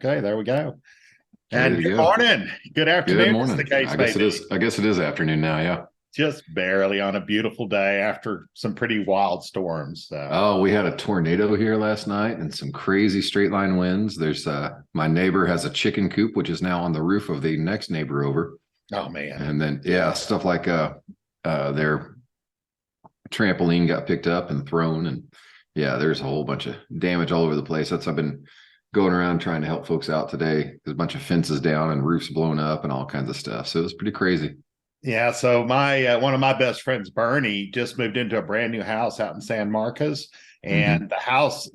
Okay, there we go. Ready And to good go. morning. Good Good afternoon, as the morning. case I may guess it be. is. I guess it is afternoon now. Yeah. Just barely on a beautiful day after some pretty wild storms. So, Oh, we had a tornado here last night and some crazy straight line winds. There's my neighbor has a chicken coop, which is now on the roof of the next neighbor over. oh man. And then stuff like their trampoline got picked up and thrown, and there's a whole bunch of damage all over the place. I've been going around trying to help folks out today. There's a bunch of fences down and roofs blown up and all kinds of stuff. So it was pretty crazy. Yeah, so my one of my best friends, Bernie, just moved into a brand new house out in San Marcos, Mm-hmm. and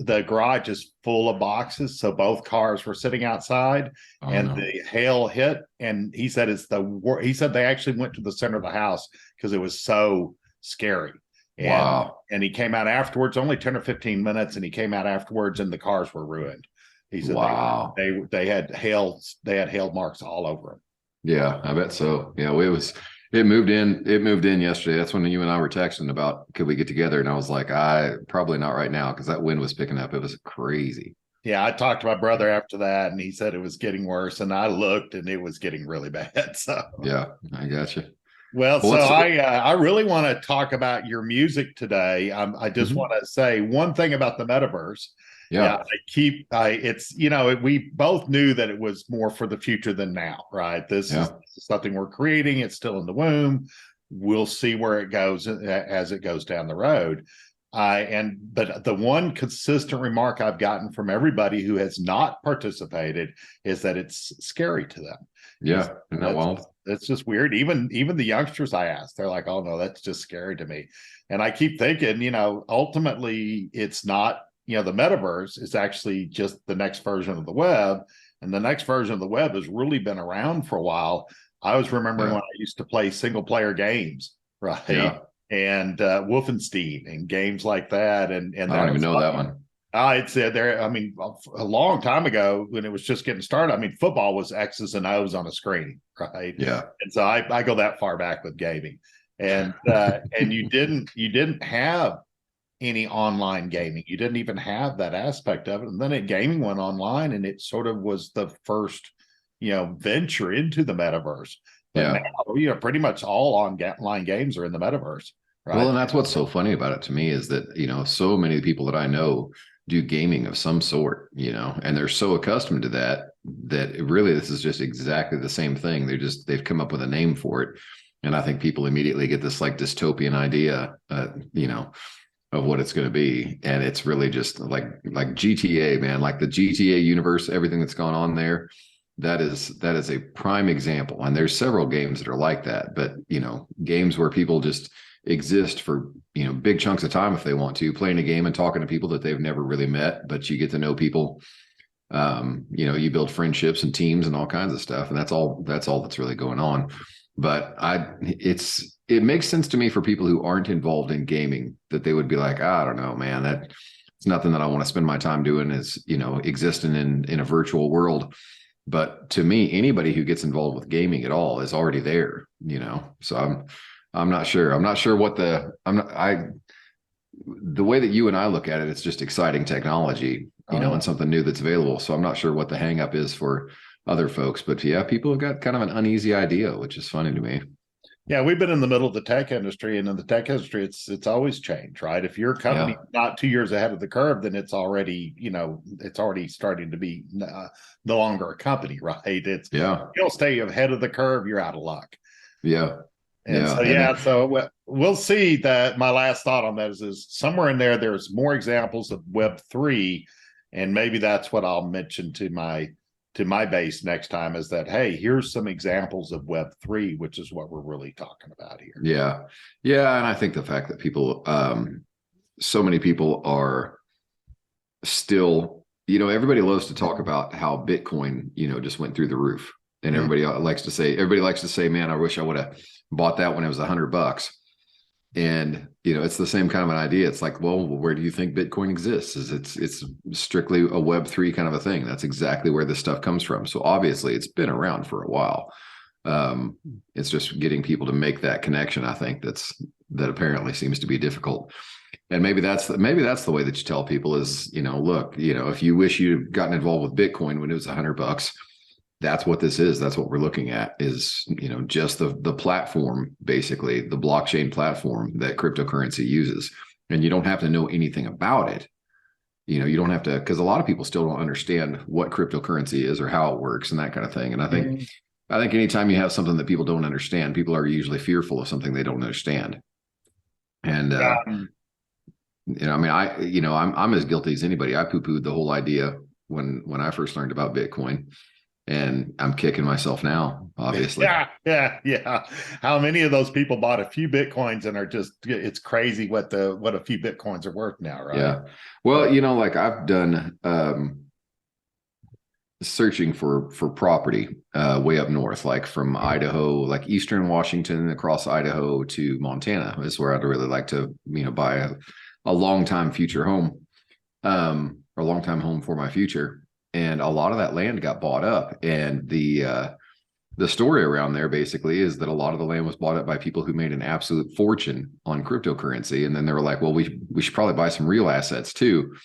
the garage is full of boxes. So both cars were sitting outside, Oh and no. the hail hit. And he said he said they actually went to the center of the house because it was so scary. Wow. And he came out afterwards, only 10 or 15 minutes, and he came out afterwards, and the cars were ruined. He said Wow. they had hail marks all over them. Yeah, I bet so. Yeah, it moved in yesterday. That's when you and I were texting about could we get together, and I was like, I probably not right now because that wind was picking up. It was crazy. Yeah, I talked to my brother after that, and he said it was getting worse. And I looked, and it was getting really bad. So, Yeah, I got you. well, Well, so what's I really want to talk about your music today. I just Mhm. want to say one thing about the metaverse. Yeah, Yeah, it's we both knew that it was more for the future than now, right? yeah, This is something we're creating. It's still in the womb. We'll see where it goes as it goes down the road. But the one consistent remark I've gotten from everybody who has not participated is that it's scary to them. Is yeah. Isn't that wild? That's just weird. Even the youngsters I ask, they're like, "Oh no, that's just scary to me." And I keep thinking, ultimately, it's not. The metaverse is actually just the next version of the web, and the next version of the web has really been around for a while. I was remembering when Yeah, I used to play single player games, right? yeah. And Wolfenstein and games like that. And I that don't even was know that one. I'd said there. I mean, a long time ago when it was just getting started. I mean, football was X's and O's on a screen, right? Yeah, And so I go that far back with gaming, and you didn't have any online gaming. You didn't even have that aspect of it. And then gaming went online, and it sort of was the first, venture into the metaverse. But now, yeah. pretty much all online games are in the metaverse, Well, right? and that's what's so funny about it to me is that, so many people that I know do gaming of some sort, and they're so accustomed to that really this is just exactly the same thing. They've come up with a name for it. And I think people immediately get this like dystopian idea, of what it's going to be. And it's really just like GTA, man, like the GTA universe, everything that's gone on there. That is a prime example. And there's several games that are like that, but games where people just exist for big chunks of time if they want to, playing a game and talking to people that they've never really met, but you get to know people. You build friendships and teams and all kinds of stuff, and that's all that's really going on. But it makes sense to me for people who aren't involved in gaming that they would be like, I don't know, man, that it's nothing that I want to spend my time doing is existing in a virtual world. But to me, anybody who gets involved with gaming at all is already there, so I'm not sure. I'm not sure what the way that you and I look at it, it's just exciting technology, Oh yeah. and something new that's available. So I'm not sure what the hang up is for other folks, but yeah, people have got kind of an uneasy idea, which is funny to me. Yeah, we've been in the middle of the tech industry, and in the tech industry, it's always changed, right? If your company Yeah. not 2 years ahead of the curve, then it's already, it's already starting to be no longer a company, right? It's Yeah. you'll stay ahead of the curve, you're out of luck. Yeah. And Yeah. so, And yeah, so we'll see. That my last thought on that is somewhere in there, there's more examples of Web3, and maybe that's what I'll mention to my base next time is that, hey, here's some examples of Web3, which is what we're really talking about here. yeah. Yeah. And I think the fact that so many people are still, everybody loves to talk about how Bitcoin, just went through the roof. And Mm. everybody likes to say, man, I wish I would have bought that when it was $100. And it's the same kind of an idea. It's like, well, where do you think Bitcoin exists? It's strictly a Web3 kind of a thing. That's exactly where this stuff comes from. So obviously it's been around for a while. It's just getting people to make that connection. I think that apparently seems to be difficult. And maybe that's the way that you tell people is, look, if you wish you'd gotten involved with Bitcoin when it was $100, that's what this is. That's what we're looking at is, just the platform, basically the blockchain platform that cryptocurrency uses. And you don't have to know anything about it. You don't have to, because a lot of people still don't understand what cryptocurrency is or how it works and that kind of thing. And I think anytime you have something that people don't understand, people are usually fearful of something they don't understand. And I mean, I'm as guilty as anybody. I poo-pooed the whole idea when I first learned about Bitcoin, and I'm kicking myself now, obviously. Yeah. How many of those people bought a few Bitcoins and are it's crazy what a few Bitcoins are worth now, right? Yeah. Well, like I've done searching for property way up north, like from Idaho, like Eastern Washington across Idaho to Montana is where I'd really like to, buy a long-time future home, or a long-time home for my future. And a lot of that land got bought up. And the story around there basically is that a lot of the land was bought up by people who made an absolute fortune on cryptocurrency. And then they were like, well, we should probably buy some real assets too,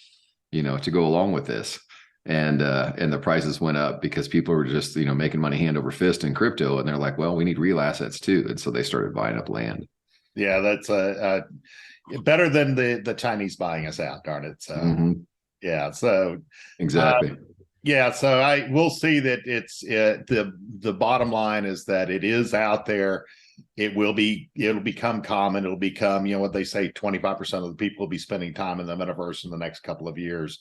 to go along with this. And the prices went up because people were just, making money hand over fist in crypto. And they're like, well, we need real assets too. And so they started buying up land. Yeah, that's better than the Chinese buying us out, darn it. So yeah, so exactly. Yeah, so we'll see that it's the bottom line is that it is out there. It'll become common. It'll become, what they say, 25% of the people will be spending time in the metaverse in the next couple of years.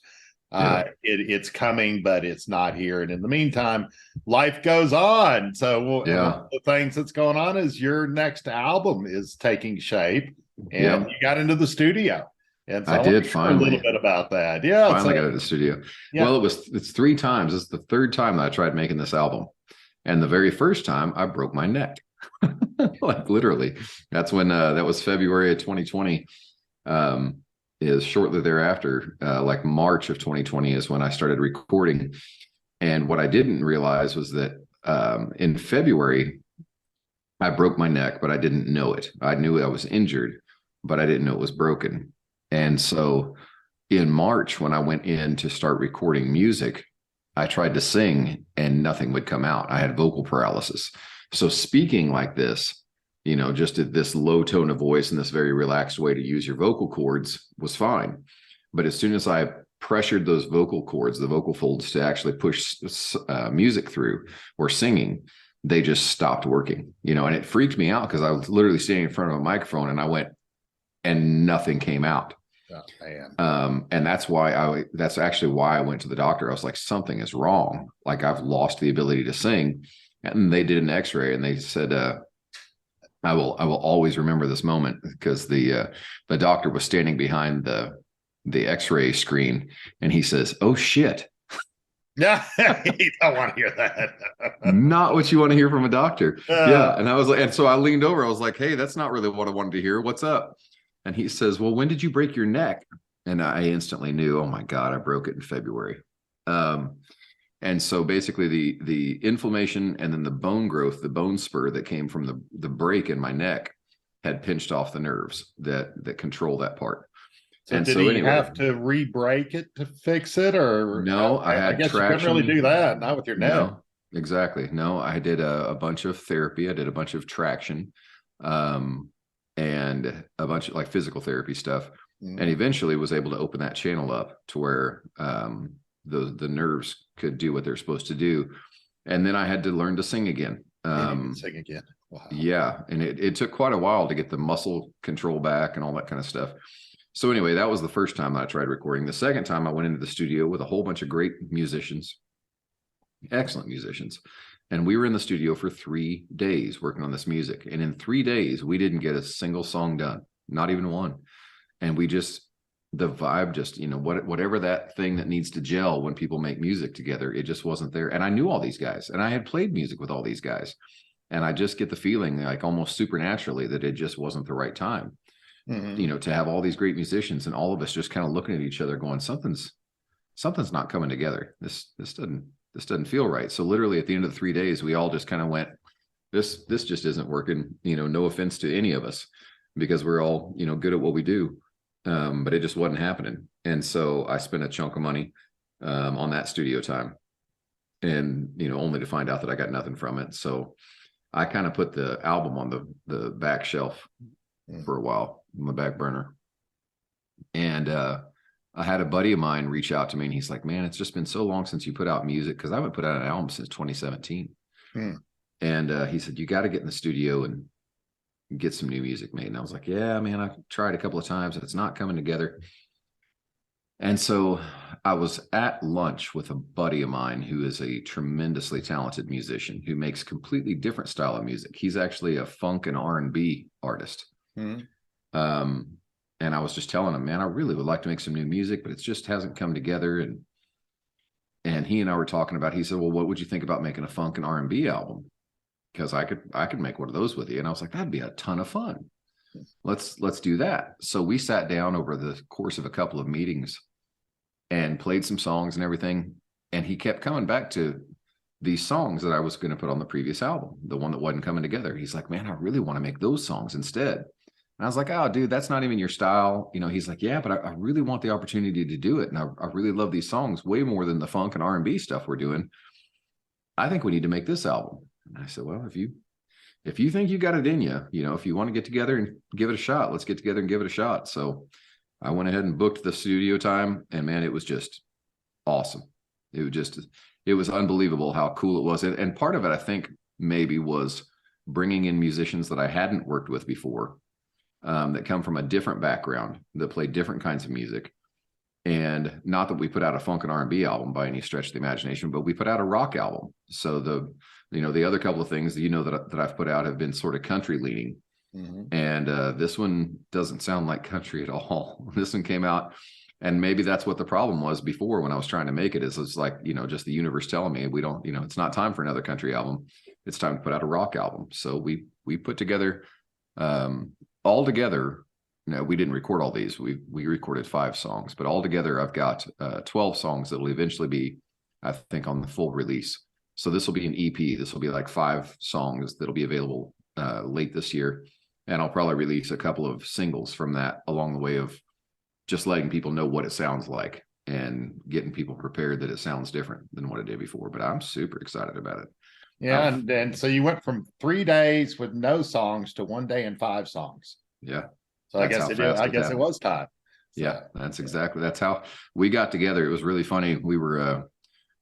It's coming, but it's not here. And in the meantime, life goes on. So one of the things that's going on is your next album is taking shape, and you got into the studio. And so I did finally a little bit about that. Yeah. Finally got into the studio. Yeah. Well, it's 3 times. It's the 3rd time that I tried making this album. And the very first time I broke my neck. Like literally. That's when that was February of 2020. Is shortly thereafter, like March of 2020 is when I started recording. And what I didn't realize was that in February, I broke my neck, but I didn't know it. I knew I was injured, but I didn't know it was broken. And so in March, when I went in to start recording music, I tried to sing and nothing would come out. I had vocal paralysis. So speaking like this, just at this low tone of voice and this very relaxed way to use your vocal cords was fine. But as soon as I pressured those vocal cords, the vocal folds to actually push music through or singing, they just stopped working, and it freaked me out because I was literally standing in front of a microphone and I went, and nothing came out. Oh, man. And that's actually why I went to the doctor. I was like, something is wrong. Like I've lost the ability to sing. And they did an x-ray and they said, I will always remember this moment because the doctor was standing behind the x-ray screen and he says, oh shit. Yeah, you don't want to hear that. Not what you want to hear from a doctor. Yeah. And I was like, and so I leaned over. I was like, hey, that's not really what I wanted to hear. What's up? And he says, well, when did you break your neck? And I instantly knew, oh my God, I broke it in February. And so basically the inflammation and then the bone growth, the bone spur that came from the break in my neck had pinched off the nerves that control that part. So and did so he have to re-break it to fix it, or no? I guess traction. You couldn't really do that, not with your neck. No, exactly. No, I did a bunch of therapy. I did a bunch of traction. And a bunch of like physical therapy stuff, and eventually was able to open that channel up to where the nerves could do what they're supposed to do. And then I had to learn to sing again. Sing again. Wow. Yeah, and it took quite a while to get the muscle control back and all that kind of stuff. So anyway, that was the first time I tried recording. The second time I went into the studio with a whole bunch of great musicians, excellent musicians. And we were in the studio for 3 days working on this music. And in 3 days, we didn't get a single song done, not even one. And the vibe just, whatever that thing that needs to gel when people make music together, it just wasn't there. And I knew all these guys and I had played music with all these guys. And I just get the feeling like almost supernaturally that it just wasn't the right time, to have all these great musicians and all of us just kind of looking at each other going, something's not coming together. This doesn't feel right. So literally at the end of the 3 days, we all just kind of went, this just isn't working. No offense to any of us, because we're all, good at what we do. but it just wasn't happening. And so I spent a chunk of money on that studio time, and only to find out that I got nothing from it. So I kind of put the album on the back shelf for a while, on the back burner. And I had a buddy of mine reach out to me, and he's like, man, it's just been so long since you put out music, because I haven't put out an album since 2017. And he said, you got to get in the studio and get some new music made. And I was like, yeah, man, I've tried a couple of times and it's not coming together. And so I was at lunch with a buddy of mine who is a tremendously talented musician who makes completely different style of music. He's actually a funk and R&B artist. And I was just telling him, man, I really would like to make some new music, but it just hasn't come together. And he and I were talking about, he said, well, what would you think about making a funk and R&B album? Because I could make one of those with you. And I was like, that'd be a ton of fun. Let's do that. So we sat down over the course of a couple of meetings and played some songs and everything. And he kept coming back to these songs that I was going to put on the previous album, the one that wasn't coming together. He's like, man, I really want to make those songs instead. And I was like, oh, dude, that's not even your style. He's like, yeah, but I really want the opportunity to do it. And I really love these songs way more than the funk and R&B stuff we're doing. I think we need to make this album. And I said, well, if you think you got it in you, if you want to get together and give it a shot, let's get together and give it a shot. So I went ahead and booked the studio time, and man, it was just awesome. It was unbelievable how cool it was. And part of it, I think, maybe was bringing in musicians that I hadn't worked with before, that come from a different background, that play different kinds of music. And not that we put out a funk and R&B album by any stretch of the imagination, but we put out a rock album. So the other couple of things that I've put out have been sort of country leaning. And this one doesn't sound like country at all. This one came out, and maybe that's what the problem was before when I was trying to make it, is it's like, just the universe telling me we don't, it's not time for another country album. It's time to put out a rock album. So we put together, all together. We didn't record all these. We recorded 5 songs, but all together I've got 12 songs that will eventually be, I think, on the full release. So this will be an EP. This will be like 5 songs that'll be available late this year. And I'll probably release a couple of singles from that along the way, of just letting people know what it sounds like and getting people prepared that it sounds different than what it did before. But I'm super excited about it. Yeah. And so you went from 3 days with no songs to 1 day and 5 songs. Yeah. So I guess it was time. So, yeah, that's how we got together. It was really funny. We were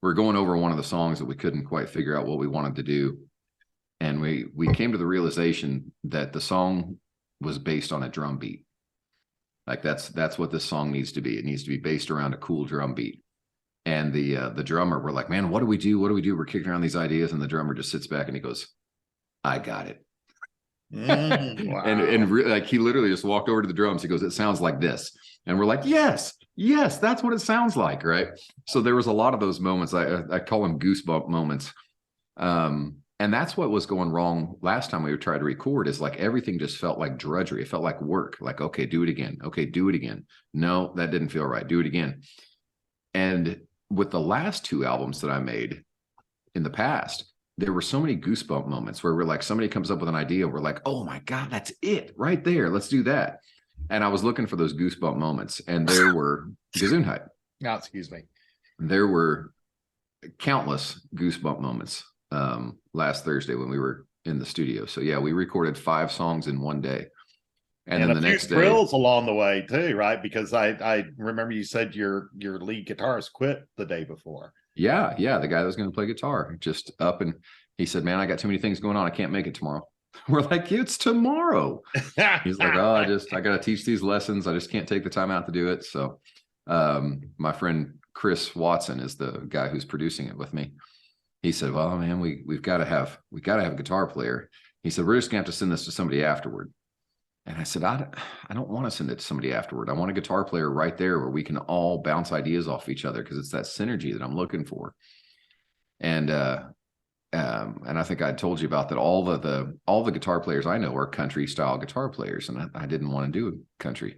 going over one of the songs that we couldn't quite figure out what we wanted to do. And we came to the realization that the song was based on a drum beat. Like that's what this song needs to be. It needs to be based around a cool drum beat. And the drummer, we're like, man, what do we do? What do we do? We're kicking around these ideas. And the drummer just sits back and he goes, I got it. Wow. and like he literally just walked over to the drums. He goes, it sounds like this. And we're like, yes, that's what it sounds like. Right. So there was a lot of those moments. I call them goosebump moments. And that's what was going wrong last time we tried to record, is like everything just felt like drudgery. It felt like work. Like, okay, do it again. Okay, do it again. No, that didn't feel right. Do it again. And with the last 2 albums that I made in the past, there were so many goosebump moments where we're like, somebody comes up with an idea. We're like, oh my God, that's it right there. Let's do that. And I was looking for those goosebump moments, and there were Gesundheit. No, excuse me. There were countless goosebump moments last Thursday when we were in the studio. So yeah, we recorded 5 songs in 1 day. And then the next day, thrills along the way too, right? Because I remember you said your lead guitarist quit the day before. Yeah. The guy that was going to play guitar just up, and he said, man, I got too many things going on. I can't make it tomorrow. We're like, it's tomorrow. He's like, oh, I got to teach these lessons. I just can't take the time out to do it. So my friend Chris Watson is the guy who's producing it with me. He said, well, man, we've got to have a guitar player. He said, we're just gonna have to send this to somebody afterward. And I said, I don't want to send it to somebody afterward. I want a guitar player right there where we can all bounce ideas off each other, because it's that synergy that I'm looking for. And I think I told you about that. All the guitar players I know are country style guitar players, and I didn't want to do country.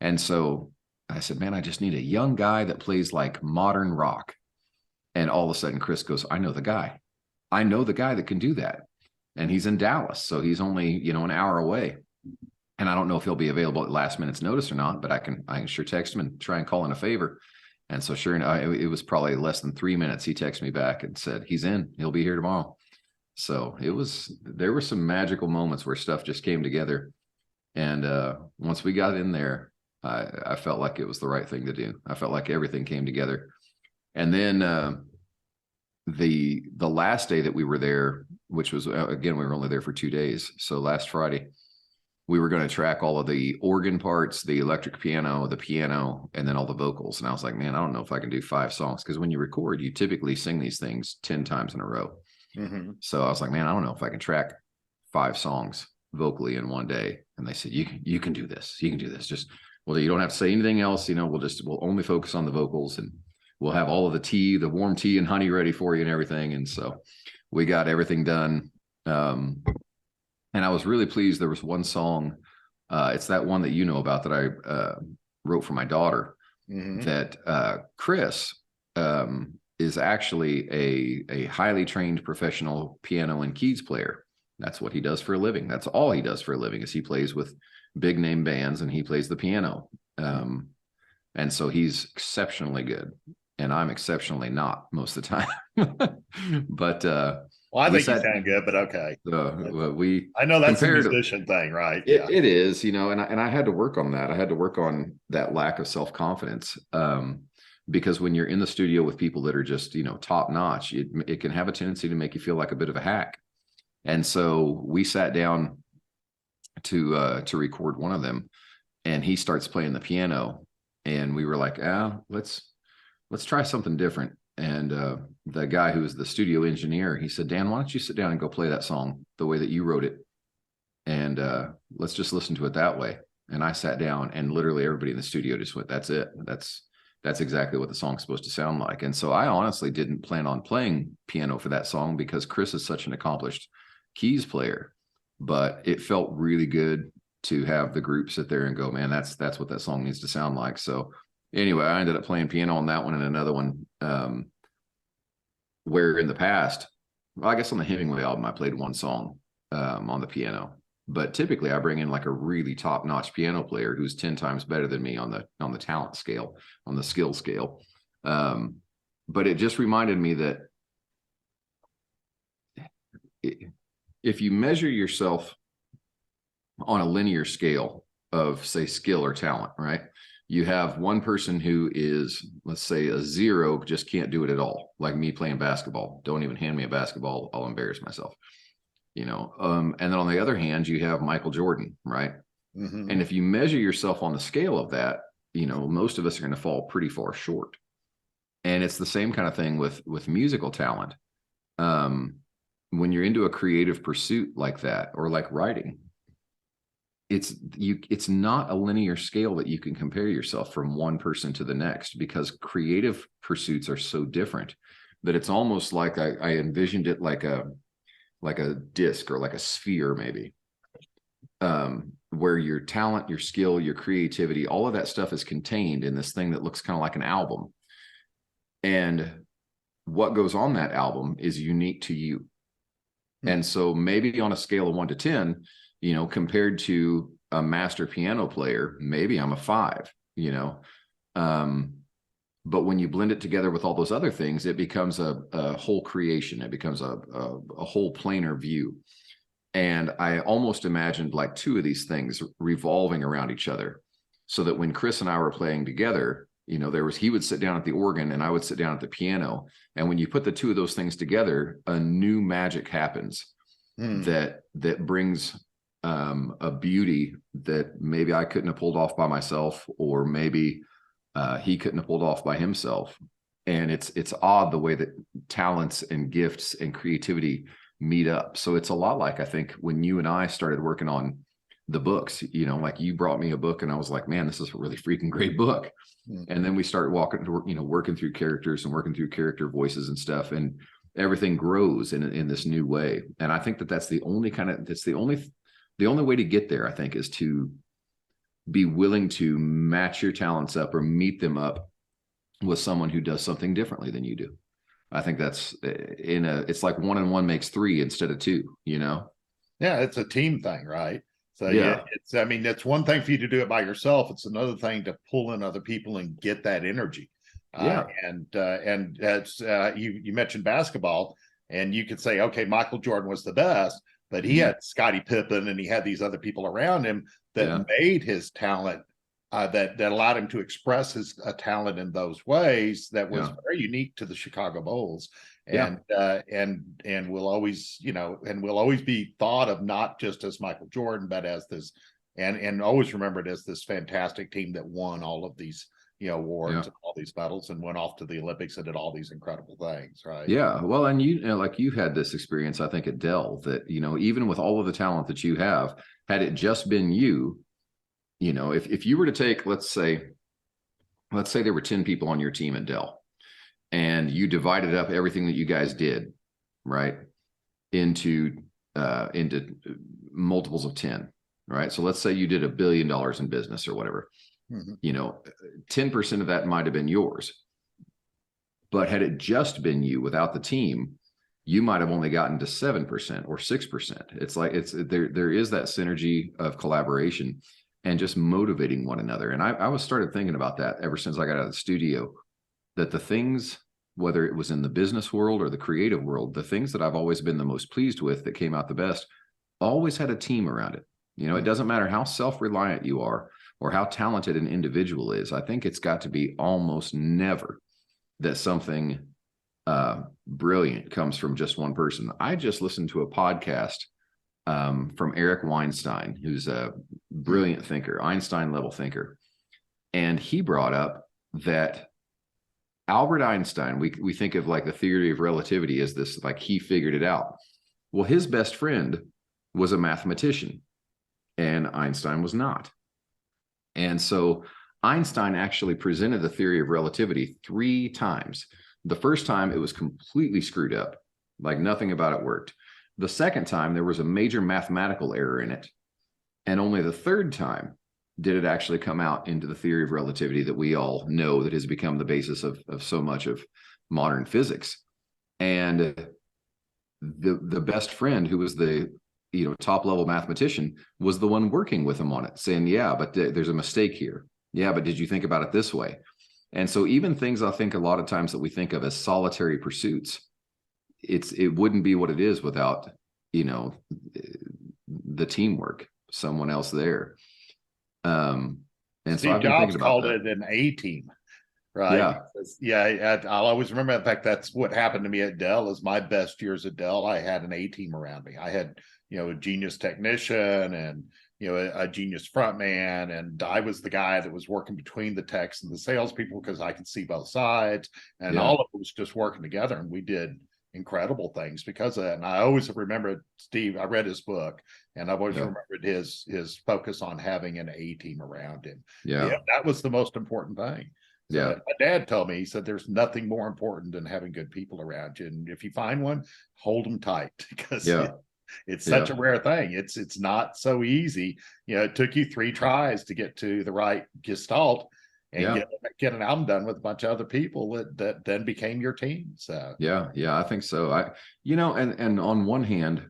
And so I said, man, I just need a young guy that plays like modern rock. And all of a sudden, Chris goes, I know the guy that can do that. And he's in Dallas. So he's only, an hour away. And I don't know if he'll be available at last minute's notice or not, but I can sure text him and try and call in a favor. And so sure enough, it was probably less than 3 minutes. He texted me back and said, he's in, he'll be here tomorrow. So there were some magical moments where stuff just came together. And once we got in there, I felt like it was the right thing to do. I felt like everything came together. And then the last day that we were there, which was, again, we were only there for 2 days. So last Friday, we were going to track all of the organ parts, the electric piano, and then all the vocals. And I was like, man, I don't know if I can do 5 songs. Because when you record, you typically sing these things 10 times in a row. Mm-hmm. So I was like, man, I don't know if I can track 5 songs vocally in one day. And they said, you can do this. You can do this. Just, well, you don't have to say anything else. You know, we'll only focus on the vocals, and we'll have all of the warm tea and honey ready for you and everything. And so we got everything done. And I was really pleased. There was one song, it's that one that you know about that I wrote for my daughter, mm-hmm. that Chris is actually a highly trained professional piano and keys player. That's what he does for a living. That's all he does for a living, is he plays with big name bands and he plays the piano. And so he's exceptionally good, and I'm exceptionally not most of the time. But well, I think you sound good, but okay. I know that's a musician thing, right? It is, you know, and I had to work on that. I had to work on that lack of self-confidence, because when you're in the studio with people that are just, you know, top notch, it can have a tendency to make you feel like a bit of a hack. And so we sat down to record one of them, and he starts playing the piano, and we were like, let's try something different. And the guy who was the studio engineer, he said, Dan, why don't you sit down and go play that song the way that you wrote it? And let's just listen to it that way. And I sat down, and literally everybody in the studio just went, that's it. That's exactly what the song's supposed to sound like. And so I honestly didn't plan on playing piano for that song, because Chris is such an accomplished keys player. But it felt really good to have the group sit there and go, man, that's what that song needs to sound like. So anyway, I ended up playing piano on that one and another one, where in the past, well, I guess on the Hemingway album, I played one song on the piano. But typically I bring in like a really top-notch piano player who's 10 times better than me on the talent scale, on the skill scale. But it just reminded me that if you measure yourself on a linear scale of, say, skill or talent, right? You have one person who is, let's say, a 0, just can't do it at all. Like me playing basketball. Don't even hand me a basketball, I'll embarrass myself. You know, and then on the other hand, you have Michael Jordan, right? Mm-hmm. And if you measure yourself on the scale of that, you know, most of us are going to fall pretty far short. And it's the same kind of thing with musical talent. When you're into a creative pursuit like that, or like writing, it's not a linear scale that you can compare yourself from one person to the next, because creative pursuits are so different that it's almost like I envisioned it like a disc or like a sphere, maybe, where your talent, your skill, your creativity, all of that stuff is contained in this thing that looks kind of like an album. And what goes on that album is unique to you. Mm-hmm. And so maybe on a scale of 1 to 10, you know, compared to a master piano player, maybe I'm a 5, you know. But when you blend it together with all those other things, it becomes a whole creation. It becomes a whole planar view. And I almost imagined like 2 of these things revolving around each other, so that when Chris and I were playing together, you know, he would sit down at the organ and I would sit down at the piano. And when you put the 2 of those things together, a new magic happens that brings a beauty that maybe I couldn't have pulled off by myself, or maybe he couldn't have pulled off by himself. And it's odd the way that talents and gifts and creativity meet up. So it's a lot like, I think, when you and I started working on the books, you know, like you brought me a book and I was like, man, this is a really freaking great book. Mm-hmm. And then we started working through characters and working through character voices and stuff, and everything grows in this new way. And I think that's the only way to get there, I think, is to be willing to match your talents up or meet them up with someone who does something differently than you do. I think that's it's like 1 and 1 makes 3 instead of 2, you know? Yeah, it's a team thing, right? So yeah, it's, I mean, it's one thing for you to do it by yourself. It's another thing to pull in other people and get that energy. And as you mentioned basketball, and you could say, okay, Michael Jordan was the best, but he had Scottie Pippen and he had these other people around him that made his talent, that allowed him to express his talent in those ways that was very unique to the Chicago Bulls. And will always, and will always be thought of not just as Michael Jordan, but as this, and always remembered as this fantastic team that won all of these, awards and all these medals and went off to the Olympics and did all these incredible things, right? Yeah. Well, and like you had this experience, I think, at Dell that, even with all of the talent that you have, had it just been you, if you were to take, let's say there were 10 people on your team at Dell, and you divided up everything that you guys did, right, into multiples of 10, right? So let's say you did $1 billion in business or whatever. 10% of that might have been yours. But had it just been you without the team, you might have only gotten to 7% or 6%. It's like there is that synergy of collaboration and just motivating one another. And I was started thinking about that ever since I got out of the studio, that the things, whether it was in the business world or the creative world, the things that I've always been the most pleased with that came out the best, always had a team around it. It doesn't matter how self-reliant you are or how talented an individual is. I think it's got to be almost never that something brilliant comes from just one person. I just listened to a podcast from Eric Weinstein, who's a brilliant thinker, Einstein level thinker. And he brought up that Albert Einstein, we think of like the theory of relativity as this, like he figured it out. Well, his best friend was a mathematician and Einstein was not. And so Einstein actually presented the theory of relativity 3 times. The first time it was completely screwed up, like nothing about it worked. The second time there was a major mathematical error in it. And only the third time did it actually come out into the theory of relativity that we all know that has become the basis of so much of modern physics. And the best friend, who was the top level mathematician, was the one working with him on it, saying, yeah, but there's a mistake here. Yeah, but did you think about it this way? And so even things I think a lot of times that we think of as solitary pursuits, it wouldn't be what it is without, the teamwork, someone else there. And Steve Jobs called it an A team, right? I'll always remember. In fact, that's what happened to me at Dell. Is my best years at Dell, I had an A team around me. I had, a genius technician and, a genius front man. And I was the guy that was working between the techs and the salespeople because I could see both sides. And all of it was just working together. And we did incredible things because of that. And I always remembered Steve, I read his book and I've always remembered his focus on having an A team around him. That was the most important thing. So my dad told me, he said, there's nothing more important than having good people around you. And if you find one, hold them tight because it's such a rare thing. It's not so easy. It took you 3 tries to get to the right gestalt and get an album done with a bunch of other people that then became your team. So I think so. And on one hand,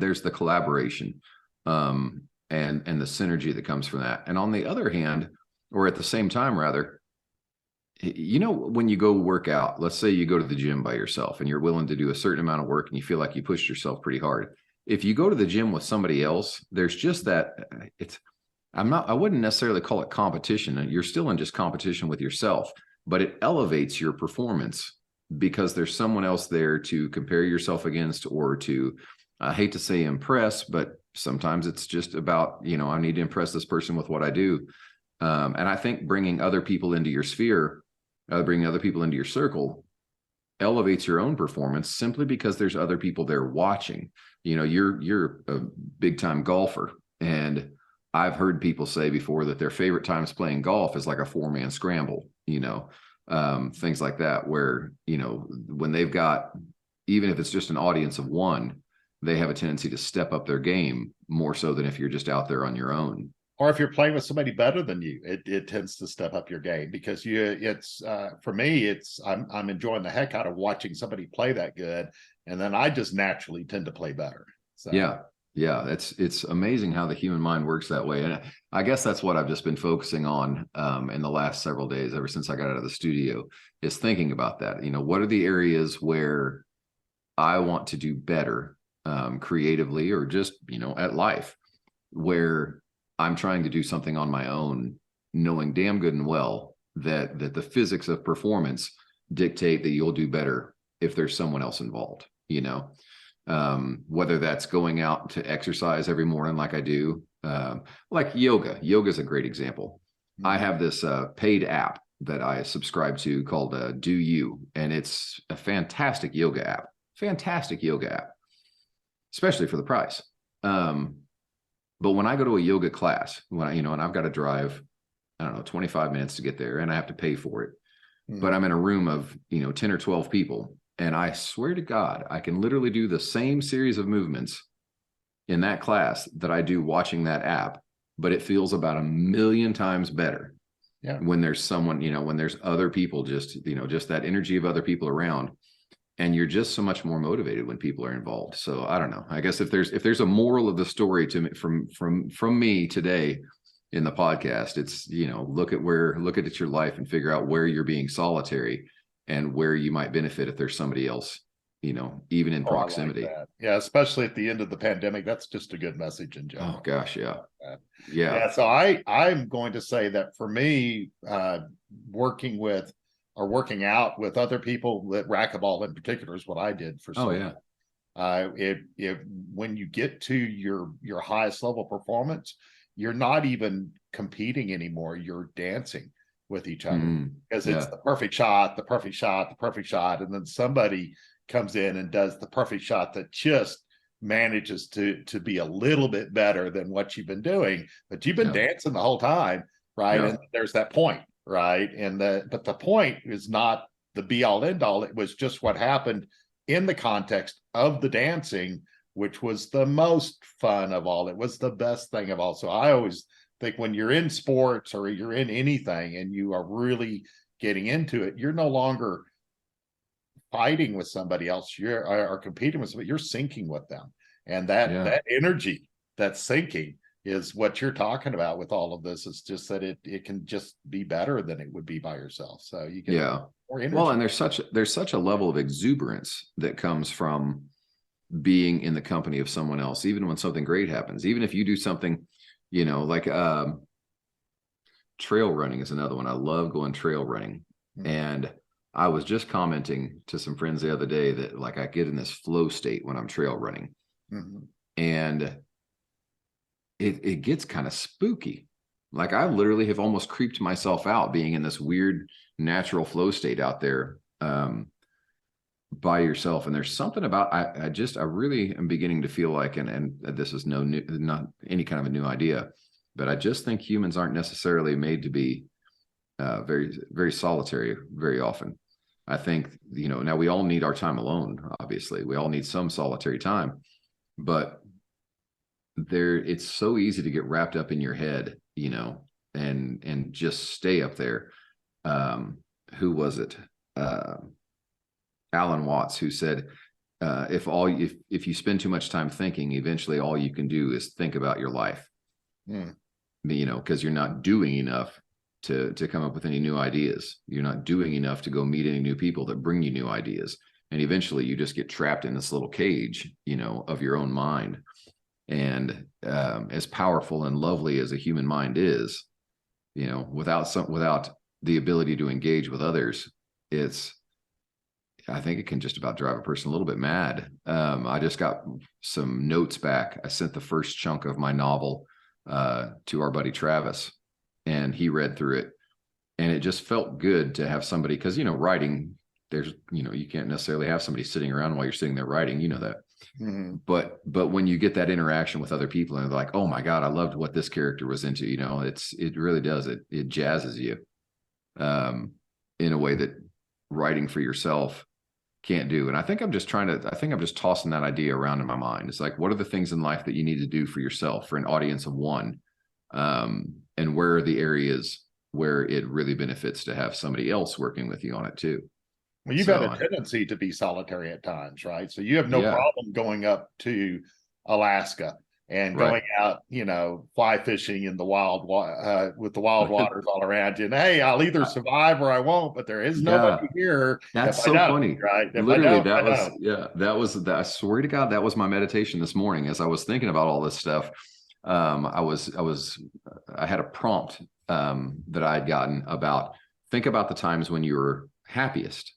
there's the collaboration and the synergy that comes from that. And on the other hand, or at the same time rather, when you go work out, let's say you go to the gym by yourself and you're willing to do a certain amount of work and you feel like you pushed yourself pretty hard. If you go to the gym with somebody else, there's just that I wouldn't necessarily call it competition. You're still in just competition with yourself, but it elevates your performance because there's someone else there to compare yourself against or to, I hate to say impress, but sometimes it's just about, I need to impress this person with what I do. And I think bringing other people into your sphere, bringing other people into your circle elevates your own performance simply because there's other people there watching. You're a big time golfer, and I've heard people say before that their favorite times playing golf is like a 4-man scramble, things like that, where, when they've got, even if it's just an audience of 1, they have a tendency to step up their game more so than if you're just out there on your own. Or if you're playing with somebody better than you, it tends to step up your game because for me, I'm enjoying the heck out of watching somebody play that good. And then I just naturally tend to play better. So. Yeah. Yeah, it's amazing how the human mind works that way. And I guess that's what I've just been focusing on in the last several days, ever since I got out of the studio, is thinking about that. You know, what are the areas where I want to do better creatively, or just, you know, at life, where I'm trying to do something on my own, knowing damn good and well that the physics of performance dictate that you'll do better if there's someone else involved, you know. Whether that's going out to exercise every morning like I do, like yoga is a great example. I have this paid app that I subscribe to called Do You, and it's a fantastic yoga app, especially for the price. But when I go to a yoga class, when I, you know, and I've got to drive, I don't know, 25 minutes to get there, and I have to pay for it, but I'm in a room of, you know, 10 or 12 people. And I swear to God, I can literally do the same series of movements in that class that I do watching that app, but it feels about a million times better. Yeah. When there's someone, you know, when there's other people, just, you know, just that energy of other people around, and you're just so much more motivated when people are involved. So I don't know. I guess if there's a moral of the story to me from me today in the podcast, it's, you know, look at your life and figure out where you're being solitary and where you might benefit if there's somebody else, you know, even in proximity. I like that. Yeah, especially at the end of the pandemic, that's just a good message in general. Oh gosh, yeah. Yeah. So I'm going to say that for me, working out with other people, that racquetball in particular is what I did for so long. If when you get to your highest level performance, you're not even competing anymore, you're dancing with each other, because it's the perfect shot, and then somebody comes in and does the perfect shot that just manages to be a little bit better than what you've been doing, but you've been dancing the whole time, right? And there's that point, right? But the point is not the be all end all. It was just what happened in the context of the dancing, which was the most fun of all. It was the best thing of all. So I always think when you're in sports or you're in anything and you are really getting into it, you're no longer fighting with somebody else, or competing with somebody, you're syncing with them. And that energy, that syncing, is what you're talking about with all of this. It's just that it can just be better than it would be by yourself. So you get more energy. Well, and there's such a level of exuberance that comes from being in the company of someone else, even when something great happens, even if you do something, you know, like trail running is another one. I love going trail running. And I was just commenting to some friends the other day that, like, I get in this flow state when I'm trail running. And it gets kind of spooky. Like, I literally have almost creeped myself out being in this weird natural flow state out there by yourself. And there's something about, I really am beginning to feel like, and this is not any kind of a new idea, but I just think humans aren't necessarily made to be very, very solitary very often. I think, you know, now we all need our time alone. Obviously, we all need some solitary time, but it's so easy to get wrapped up in your head, you know, and just stay up there. Who was it? Alan Watts, who said, if you spend too much time thinking, eventually all you can do is think about your life. You know, because you're not doing enough to come up with any new ideas. You're not doing enough to go meet any new people that bring you new ideas. And eventually you just get trapped in this little cage, you know, of your own mind. And as powerful and lovely as a human mind is, you know, without the ability to engage with others, I think it can just about drive a person a little bit mad. I just got some notes back. I sent the first chunk of my novel to our buddy Travis, and he read through it, and it just felt good to have somebody, because, you know, writing, there's, you know, you can't necessarily have somebody sitting around while you're sitting there writing, you know that. But when you get that interaction with other people and they're like, oh my God, I loved what this character was into, you know, it really does. It jazzes you in a way that writing for yourself can't do. And I think I'm just tossing that idea around in my mind. It's like, what are the things in life that you need to do for yourself, for an audience of one? And where are the areas where it really benefits to have somebody else working with you on it too? Well, you've had a tendency to be solitary at times, right? So you have no problem going up to Alaska and Right. going out, fly fishing in the with the wild waters all around you. And hey, I'll either survive or I won't, but there is nobody Yeah. here if That's I so don't, funny. right? If I Literally, don't, that I was, don't. yeah, I swear to God, that was my meditation this morning as I was thinking about all this stuff. I had a prompt that I had gotten about think about the times when you were happiest.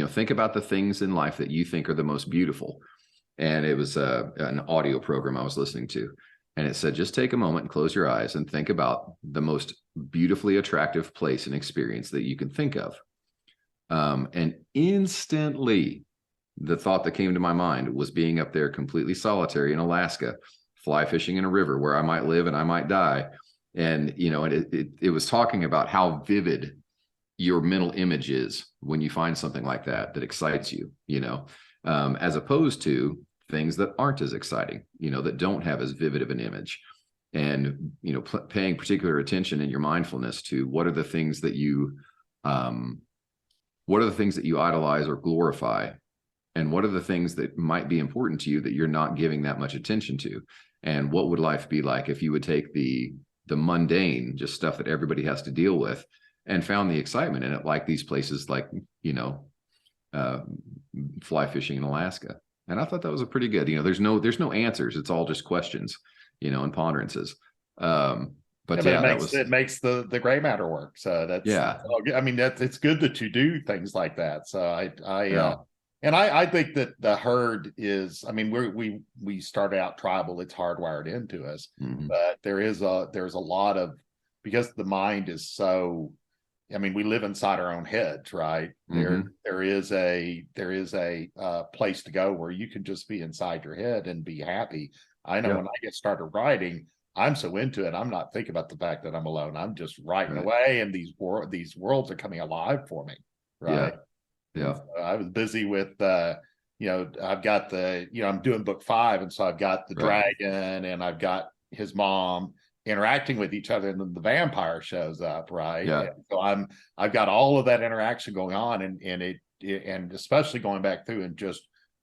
Think about the things in life that you think are the most beautiful. And it was an audio program I was listening to. And it said, just take a moment and close your eyes and think about the most beautifully attractive place and experience that you can think of. And instantly, the thought that came to my mind was being up there completely solitary in Alaska, fly fishing in a river where I might live and I might die. And, it was talking about how vivid your mental image is when you find something like that excites you, as opposed to things that aren't as exciting, that don't have as vivid of an image. And, paying particular attention in your mindfulness to what are the things that you idolize or glorify, and what are the things that might be important to you that you're not giving that much attention to. And what would life be like if you would take the mundane, just stuff that everybody has to deal with, and found the excitement in it, like these places like fly fishing in Alaska. And I thought that was a pretty good, there's no answers, it's all just questions, and ponderances. But Yeah, yeah, but it makes the gray matter work. So that's all good. I mean, it's good that you do things like that. So I think that the herd is, I mean, we start out tribal, it's hardwired into us, but there's a lot of, because the mind is so, I mean, we live inside our own heads, right? There is a place to go where you can just be inside your head and be happy. I know when I get started writing, I'm so into it. I'm not thinking about the fact that I'm alone. I'm just writing away, and these worlds are coming alive for me, right? Yeah. So I was busy with I've got I'm doing book 5, and so I've got the dragon and I've got his mom interacting with each other, and then the vampire shows up, right? Yeah. And so I've got all of that interaction going on, and especially going back through and just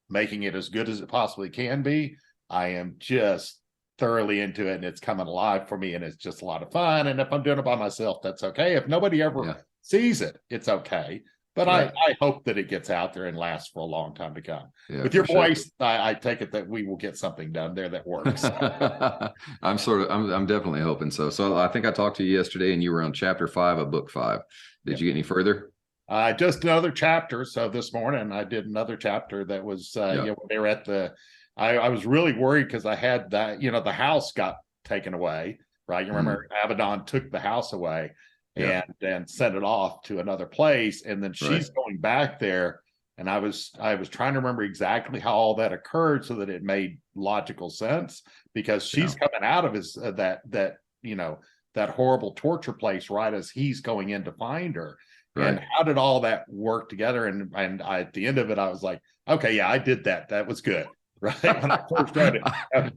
making it as good as it possibly can be. I am just thoroughly into it, and it's coming alive for me, and it's just a lot of fun. And if I'm doing it by myself, that's okay. If nobody ever sees it, it's okay. But I hope that it gets out there and lasts for a long time to come. With your voice, I take it that we will get something done there that works. I'm definitely hoping so. So I think I talked to you yesterday, and you were on chapter 5 of book 5. Did you get any further? Just another chapter. So this morning I did another chapter that was, they were at I was really worried because I had that, the house got taken away, right? You remember Abaddon took the house away and sent it off to another place. And then she's going back there. And I was trying to remember exactly how all that occurred so that it made logical sense, because she's coming out of his, that horrible torture place right as he's going in to find her. And how did all that work together? And at the end of it, I was like, okay, yeah, I did that. That was good. Right when I first read it,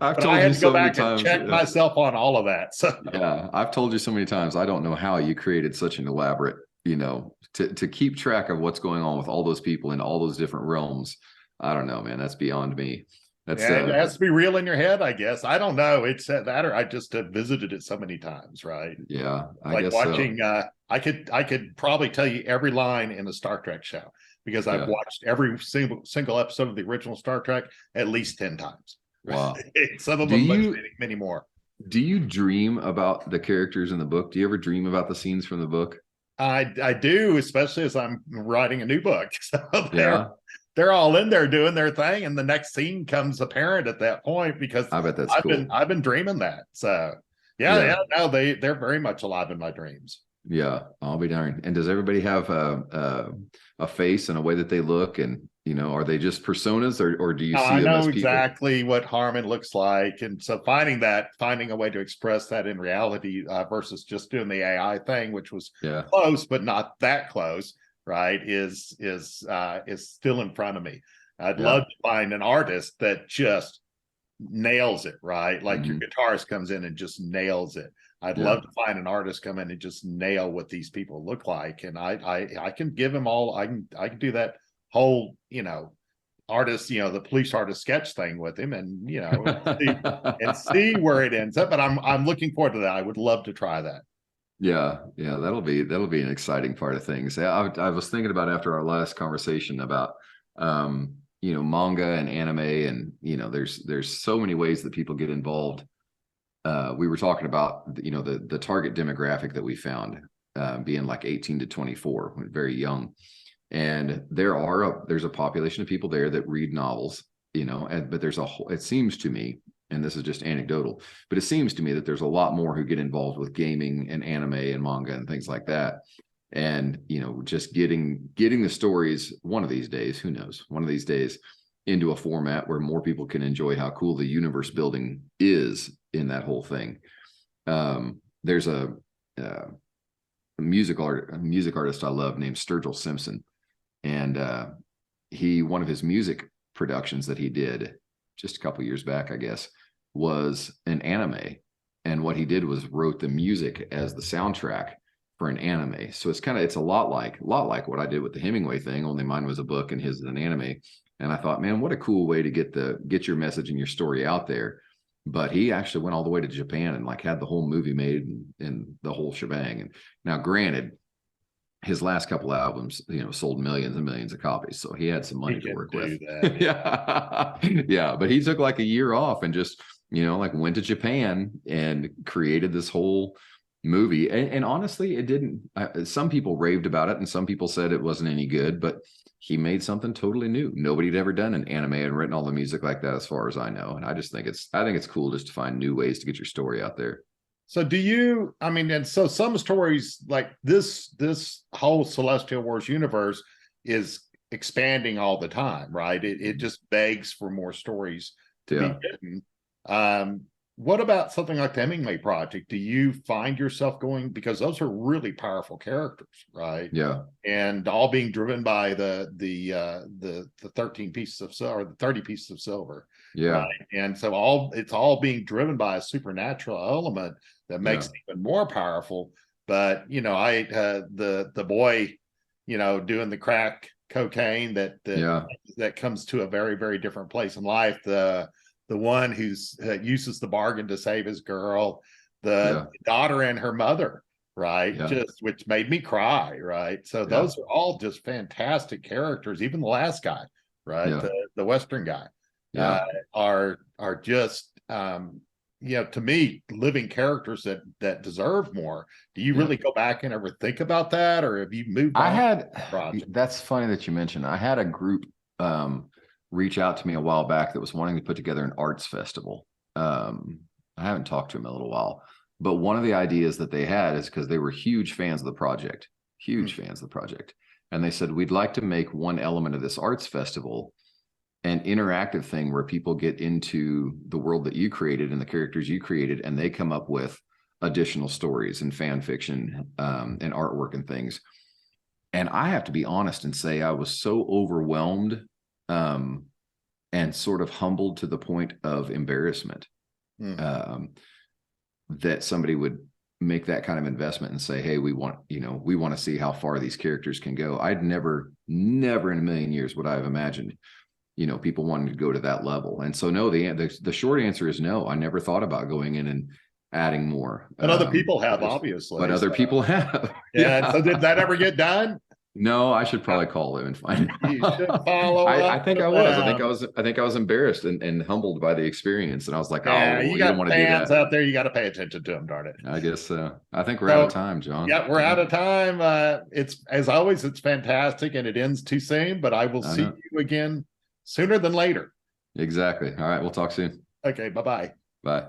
I've told I had you to go back and check myself on all of that. So I've told you so many times. I don't know how you created such an elaborate, to keep track of what's going on with all those people in all those different realms. I don't know, man. That's beyond me. It has to be real in your head, I guess. I don't know. It's that, or I just have visited it so many times, right? Yeah, I like guess watching. So. I could probably tell you every line in the Star Trek show, because I've watched every single episode of the original Star Trek at least 10 times. Wow. Some of them many more. Do you dream about the characters in the book? Do you ever dream about the scenes from the book? I do, especially as I'm writing a new book. So they're all in there doing their thing, and the next scene comes apparent at that point, because I bet that's cool. I've been dreaming that. So no, they're very much alive in my dreams. Yeah, I'll be darned. And does everybody have a face and a way that they look, and are they just personas, or do you see them as people? Exactly what Harmon looks like, and so finding a way to express that in reality, versus just doing the AI thing, which was close but not that close, right? Is still in front of me. I'd love to find an artist that just nails it, right? Like your guitarist comes in and just nails it. I'd love to find an artist come in and just nail what these people look like, and I can give them all. I can do that whole artist, the police artist sketch thing with him, and see where it ends up. But I'm looking forward to that. I would love to try that. Yeah, that'll be an exciting part of things. I was thinking about after our last conversation about manga and anime, and there's so many ways that people get involved. We were talking about the target demographic that we found being like 18 to 24, very young, and there's a population of people there that read novels, but it seems to me, and this is just anecdotal, but it seems to me that there's a lot more who get involved with gaming and anime and manga and things like that. And, just getting the stories one of these days, who knows, one of these days into a format where more people can enjoy how cool the universe building is in that whole thing. There's a music artist I love named Sturgill Simpson. And one of his music productions that he did just a couple years back, I guess, was an anime. And what he did was wrote the music as the soundtrack for an anime. So it's a lot like what I did with the Hemingway thing, only mine was a book and his is an anime. And I thought, man, what a cool way to get your message and your story out there. But he actually went all the way to Japan and had the whole movie made and the whole shebang. And now, granted, his last couple albums, sold millions and millions of copies. So he had some money to work with. Yeah. Yeah. But he took like a year off and just, went to Japan and created this whole movie. And honestly, it didn't, some people raved about it and some people said it wasn't any good, but he made something totally new. Nobody had ever done an anime and written all the music like that, as far as I know. And I just think it's cool just to find new ways to get your story out there. So and so some stories like this whole Celestial Wars universe is expanding all the time, right? It just begs for more stories to be written. What about something like the Hemingway Project? Do you find yourself going, because those are really powerful characters, right? Yeah. And all being driven by the 13 pieces of silver, or the 30 pieces of silver. Yeah. Right? And so it's all being driven by a supernatural element that makes it even more powerful. But the boy, doing the crack cocaine that comes to a very, very different place in life. The one who's uses the bargain to save his girl, the daughter and her mother, right? Which made me cry, right? So those are all just fantastic characters. Even the last guy, right? The Western guy, are just to me, living characters that deserve more. Do you really go back and ever think about that, or have you moved on? That's funny that you mentioned. I had a group reach out to me a while back that was wanting to put together an arts festival. I haven't talked to him in a little while, but one of the ideas that they had is because they were huge fans of the project, and they said, we'd like to make one element of this arts festival an interactive thing where people get into the world that you created and the characters you created, and they come up with additional stories and fan fiction and artwork and things. And I have to be honest and say I was so overwhelmed and sort of humbled to the point of embarrassment that somebody would make that kind of investment and say, hey, we want to see how far these characters can go. I'd never in a million years would I have imagined people wanting to go to that level. And so no, the short answer is no. I never thought about going in and adding more. But other people have, obviously. But other people have. Yeah. So did that ever get done? No, I should probably call him and find out. You should follow up. I think I was embarrassed and humbled by the experience. And I was like, you don't want to do that. Out there, you got to pay attention to them, darn it. I guess so. I think we're out of time, John. Yeah, we're out of time. It's, as always, it's fantastic and it ends too soon, but I will see you again sooner than later. Exactly. All right. We'll talk soon. Okay. Bye-bye. Bye.